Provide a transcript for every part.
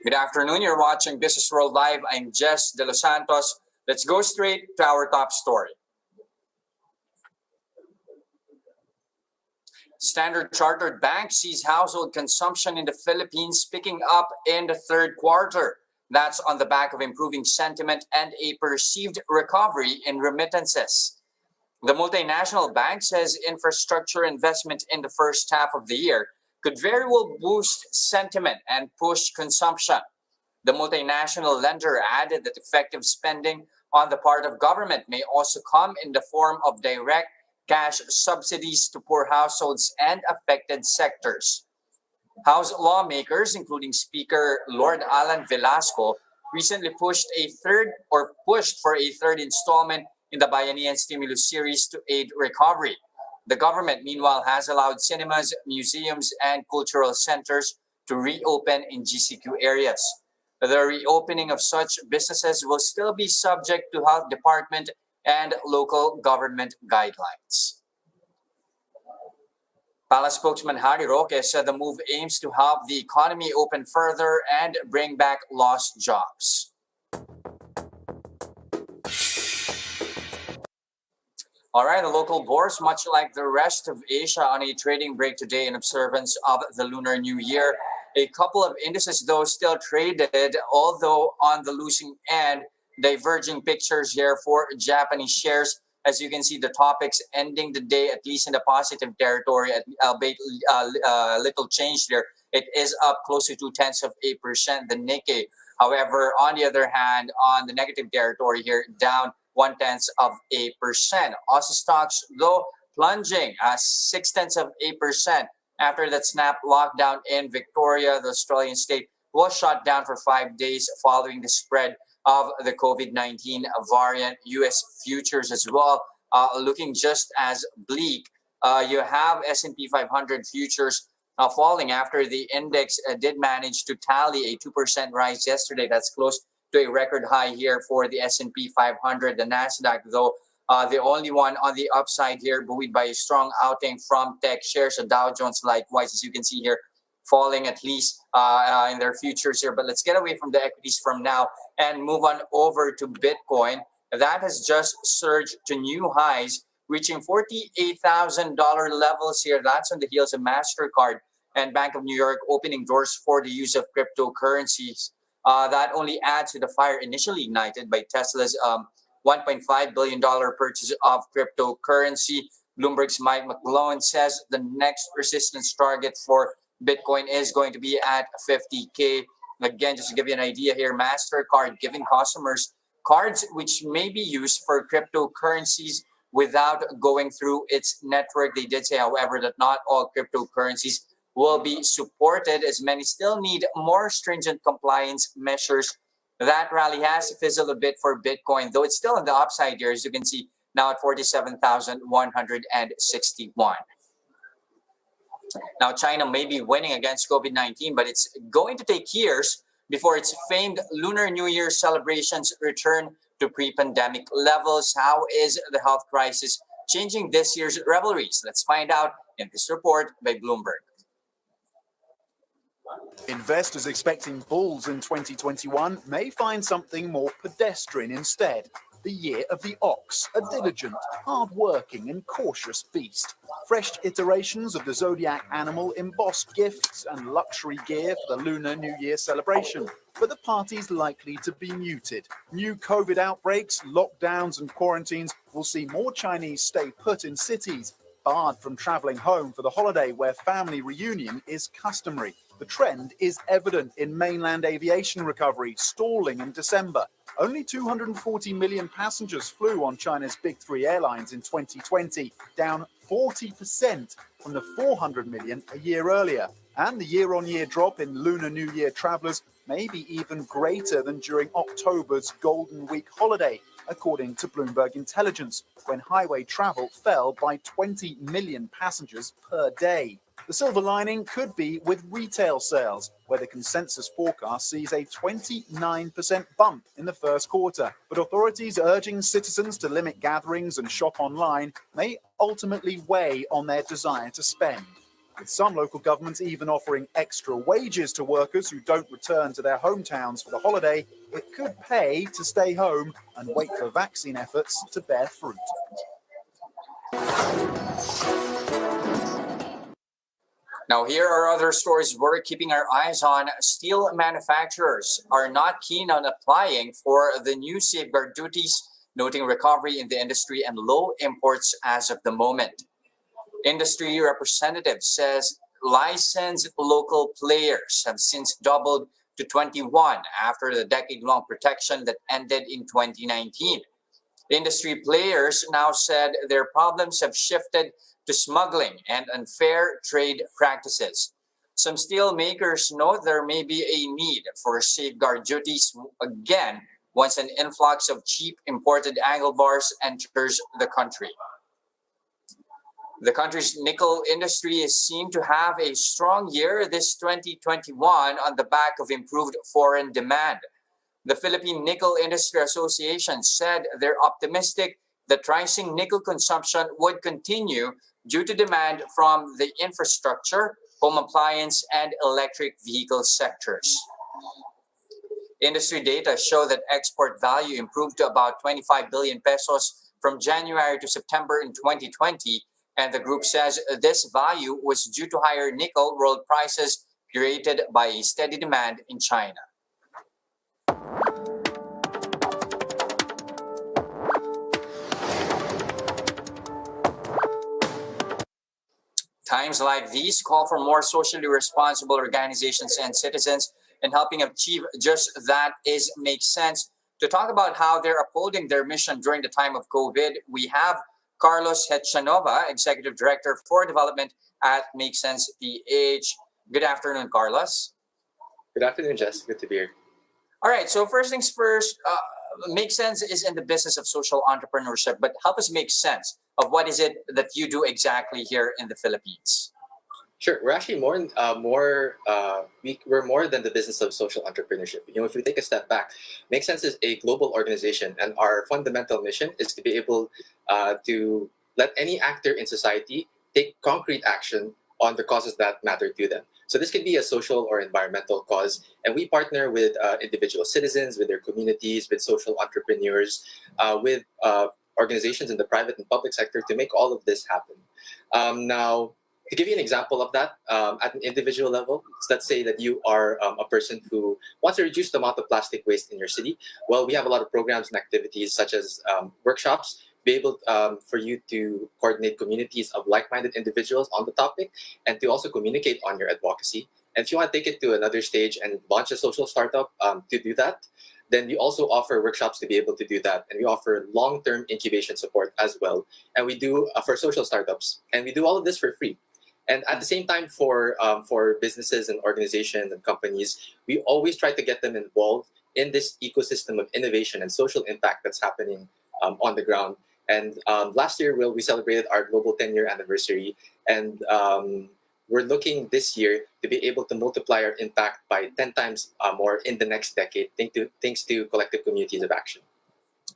Good afternoon. You're watching Business World Live. I'm Jes Delos Santos. Let's go straight to our top story. Standard Chartered Bank sees household consumption in the Philippines picking up in the third quarter. That's on the back of improving sentiment and a perceived recovery in remittances. The multinational bank says infrastructure investment in the first half of the year could very well boost sentiment and push consumption. The multinational lender added that effective spending on the part of government may also come in the form of direct cash subsidies to poor households and affected sectors. House lawmakers, including Speaker Lord Alan Velasco, recently pushed for a third installment in the Bayanihan stimulus series to aid recovery. The government, meanwhile, has allowed cinemas, museums, and cultural centers to reopen in GCQ areas. The reopening of such businesses will still be subject to Health Department and local government guidelines. Palace spokesman Harry Roque said the move aims to help the economy open further and bring back lost jobs. All right, the local bourse, much like the rest of Asia, on a trading break today in observance of the Lunar New Year. A couple of indices, though, still traded, although on the losing end. Diverging pictures here for Japanese shares. As you can see, the topics ending the day at least in the positive territory, albeit little change there. It is up close to 0.2%, the Nikkei. However, on the other hand, on the negative territory here, down 0.1%. Aussie stocks, though, plunging 0.6% after that snap lockdown in Victoria. The Australian state was shut down for 5 days following the spread of the COVID-19 variant. U.S. futures as well looking just as bleak. You have S&P 500 futures falling after the index did manage to tally a 2% rise yesterday. That's close to a record high here for the S&P 500. The Nasdaq, though, the only one on the upside here, buoyed by a strong outing from tech shares. The Dow Jones, likewise, as you can see here, falling at least in their futures here. But let's get away from the equities from now and move on over to Bitcoin. That has just surged to new highs, reaching $48,000 levels here. That's on the heels of MasterCard and Bank of New York opening doors for the use of cryptocurrencies. That only adds to the fire initially ignited by Tesla's $1.5 billion purchase of cryptocurrency. Bloomberg's Mike McGlone says the next resistance target for Bitcoin is going to be at 50K. Again, just to give you an idea here, MasterCard giving customers cards which may be used for cryptocurrencies without going through its network. They did say, however, that not all cryptocurrencies will be supported, as many still need more stringent compliance measures. That rally has fizzled a bit for Bitcoin, though it's still on the upside here, as you can see, now at 47,161. Now, China may be winning against COVID-19, but it's going to take years before its famed Lunar New Year celebrations return to pre-pandemic levels. How is the health crisis changing this year's revelries? Let's find out in this report by Bloomberg. Investors expecting bulls in 2021 may find something more pedestrian instead. The year of the ox, a diligent, hard-working and cautious beast. Fresh iterations of the zodiac animal embossed gifts and luxury gear for the Lunar New Year celebration. But the party's likely to be muted. New COVID outbreaks, lockdowns and quarantines will see more Chinese stay put in cities, barred from travelling home for the holiday where family reunion is customary. The trend is evident in mainland aviation recovery, stalling in December. Only 240 million passengers flew on China's big three airlines in 2020, down 40% from the 400 million a year earlier. And the year-on-year drop in Lunar New Year travellers may be even greater than during October's Golden Week holiday, according to Bloomberg Intelligence, when highway travel fell by 20 million passengers per day. The silver lining could be with retail sales, where the consensus forecast sees a 29% bump in the first quarter. But authorities urging citizens to limit gatherings and shop online may ultimately weigh on their desire to spend. with some local governments even offering extra wages to workers who don't return to their hometowns for the holiday. It could pay to stay home and wait for vaccine efforts to bear fruit. Now, here are other stories we're keeping our eyes on. Steel manufacturers are not keen on applying for the new safeguard duties, noting recovery in the industry and low imports as of the moment. Industry representative says licensed local players have since doubled to 21 after the decade-long protection that ended in 2019. Industry players now said their problems have shifted to smuggling and unfair trade practices. Some steel makers note there may be a need for safeguard duties again once an influx of cheap imported angle bars enters the country. The country's nickel industry is seen to have a strong year this 2021 on the back of improved foreign demand. The Philippine Nickel Industry Association said they're optimistic that rising nickel consumption would continue due to demand from the infrastructure, home appliance, and electric vehicle sectors. Industry data show that export value improved to about 25 billion pesos from January to September in 2020, and the group says this value was due to higher nickel world prices created by a steady demand in China. Times like these call for more socially responsible organizations and citizens, and helping achieve just that is Makesense. To talk about how they're upholding their mission during the time of COVID, we have Carlos Hechanova, Executive Director for Development at Makesense PH. Good afternoon, Carlos. Good afternoon, Jes. Good to be here. All right, so first things first, Makesense is in the business of social entrepreneurship, but help us make sense of what is it that you do exactly here in the Philippines. Sure, we're actually we're more than the business of social entrepreneurship. If we take a step back, Makesense is a global organization, and our fundamental mission is to be able to let any actor in society take concrete action on the causes that matter to them. So this could be a social or environmental cause, and we partner with individual citizens, with their communities, with social entrepreneurs, with organizations in the private and public sector to make all of this happen. Now, to give you an example of that, at an individual level, let's say that you are a person who wants to reduce the amount of plastic waste in your city. Well, we have a lot of programs and activities such as workshops, be able for you to coordinate communities of like-minded individuals on the topic and to also communicate on your advocacy. And if you want to take it to another stage and launch a social startup to do that, then we also offer workshops to be able to do that. And we offer long-term incubation support as well. And we do for social startups. And we do all of this for free. And at the same time, for businesses and organizations and companies, we always try to get them involved in this ecosystem of innovation and social impact that's happening on the ground. And last year, we celebrated our global 10-year anniversary. And we're looking this year to be able to multiply our impact by 10 times more in the next decade, thanks to collective communities of action.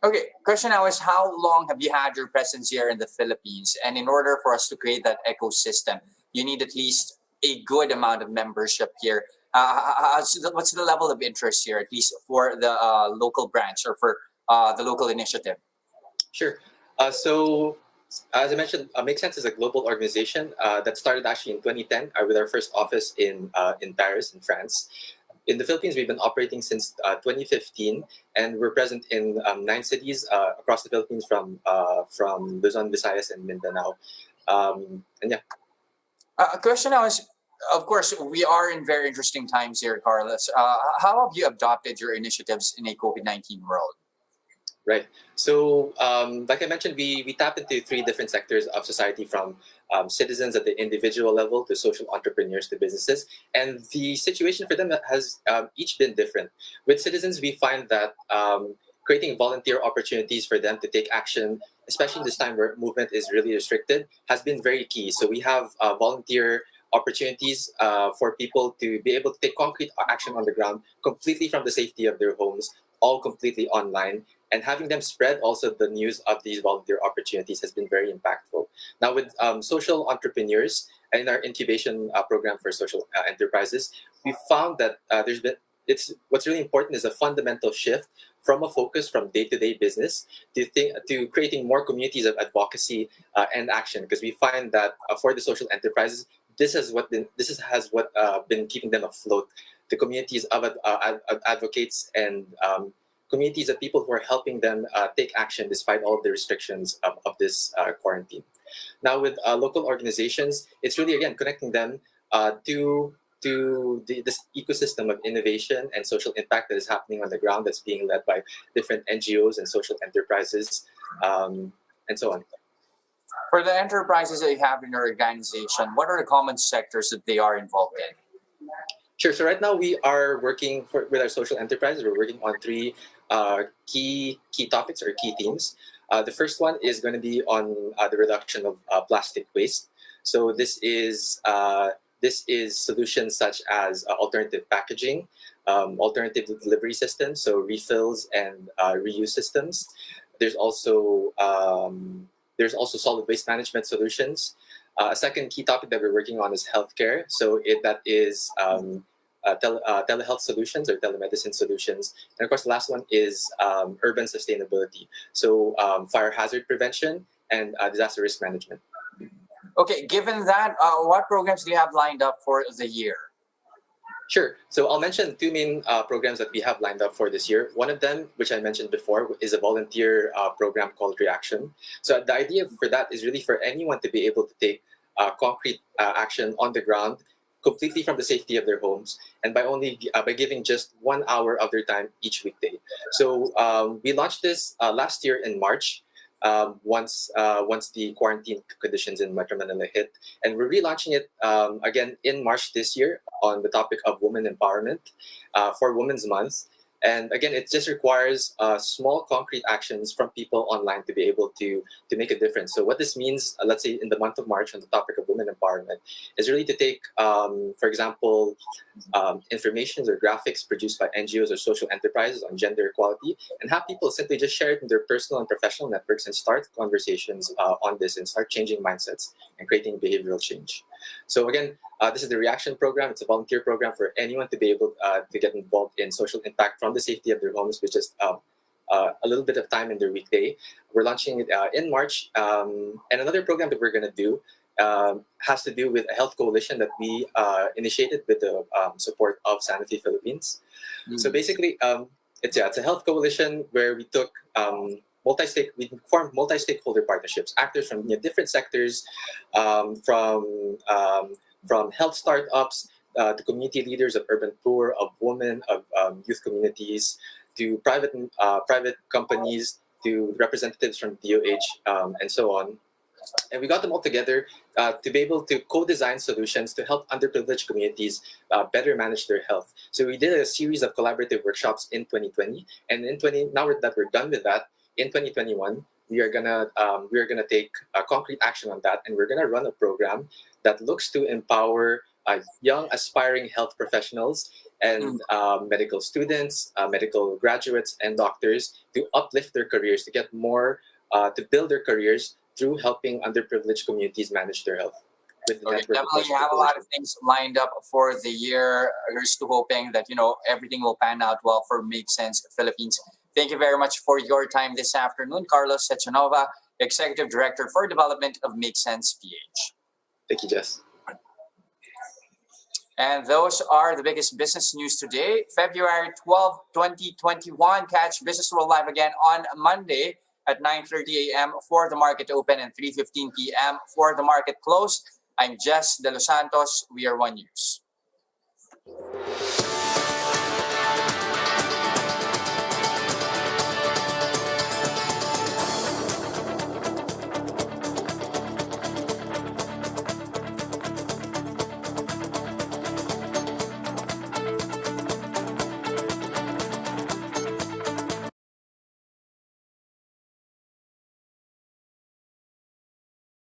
Okay, question now is, how long have you had your presence here in the Philippines? And in order for us to create that ecosystem, you need at least a good amount of membership here. What's the level of interest here, at least for the local branch or for the local initiative? Sure. So, as I mentioned, Makesense is a global organization that started actually in 2010 with our first office in Paris, in France. In the Philippines, we've been operating since 2015, and we're present in 9 cities across the Philippines from Luzon, Visayas, and Mindanao. And yeah. A question now is, of course, we are in very interesting times here, Carlos. How have you adopted your initiatives in a COVID-19 world? Right. So, like I mentioned, we tap into 3 different sectors of society, from citizens at the individual level to social entrepreneurs to businesses. And the situation for them has each been different. With citizens, we find that creating volunteer opportunities for them to take action, especially in this time where movement is really restricted, has been very key. So we have volunteer opportunities for people to be able to take concrete action on the ground completely from the safety of their homes, all completely online. And having them spread also the news of these volunteer opportunities has been very impactful. Now with social entrepreneurs in our incubation program for social enterprises, we found that what's really important is a fundamental shift from a focus from day-to-day business to creating more communities of advocacy and action, because we find that for the social enterprises, this has been keeping them afloat. The communities of advocates and communities of people who are helping them take action despite all the restrictions of this quarantine. Now with local organizations, it's really again connecting them to this ecosystem of innovation and social impact that is happening on the ground, that's being led by different NGOs and social enterprises, and so on. For the enterprises that you have in your organization, what are the common sectors that they are involved in? Sure. So right now we are working with our social enterprises. We're working on three key topics or key themes. The first one is going to be on the reduction of plastic waste. So this is solutions such as alternative packaging, alternative delivery systems, so refills and reuse systems. There's also solid waste management solutions. A second key topic that we're working on is healthcare. So that is telehealth solutions or telemedicine solutions. And of course, the last one is urban sustainability. So fire hazard prevention and disaster risk management. Okay, given that, what programs do you have lined up for the year? Sure. So I'll mention two main programs that we have lined up for this year. One of them, which I mentioned before, is a volunteer program called Reaction. So the idea for that is really for anyone to be able to take concrete action on the ground, completely from the safety of their homes, and by giving just 1 hour of their time each weekday. So we launched this last year in March. Once the quarantine conditions in Metro Manila hit, and we're relaunching it again in March this year on the topic of women empowerment for Women's Month. And again, it just requires small concrete actions from people online to be able to make a difference. So what this means, let's say in the month of March on the topic of women empowerment, is really to take, for example, information or graphics produced by NGOs or social enterprises on gender equality, and have people simply just share it in their personal and professional networks and start conversations on this and start changing mindsets and creating behavioral change. So again, this is the Reaction program. It's a volunteer program for anyone to be able to get involved in social impact from the safety of their homes, which is a little bit of time in their weekday. We're launching it in March. And another program that we're going to do has to do with a health coalition that we initiated with the support of Sanofi Philippines. Mm-hmm. So basically, it's a health coalition where we took we formed multi-stakeholder partnerships, actors from different sectors, from health startups to community leaders of urban poor, of women, of youth communities, to private companies, to representatives from DOH, and so on. And we got them all together to be able to co-design solutions to help underprivileged communities better manage their health. So we did a series of collaborative workshops in 2020, and now that we're done with that, in 2021, we are gonna take concrete action on that, and we're gonna run a program that looks to empower young aspiring health professionals and medical students, medical graduates, and doctors to uplift their careers, to get more, to build their careers through helping underprivileged communities manage their health. Okay, definitely, you have a lot of things lined up for the year. Here's to hoping that everything will pan out well for Makesense Philippines. Thank you very much for your time this afternoon, Carlos Hechanova, Executive Director for Development of Makesense PH. Thank you, Jes. And those are the biggest business news today, February 12, 2021. Catch Business World Live again on Monday at 9:30 a.m. for the market open and 3:15 p.m. for the market close. I'm Jes Delos Santos. We are One News.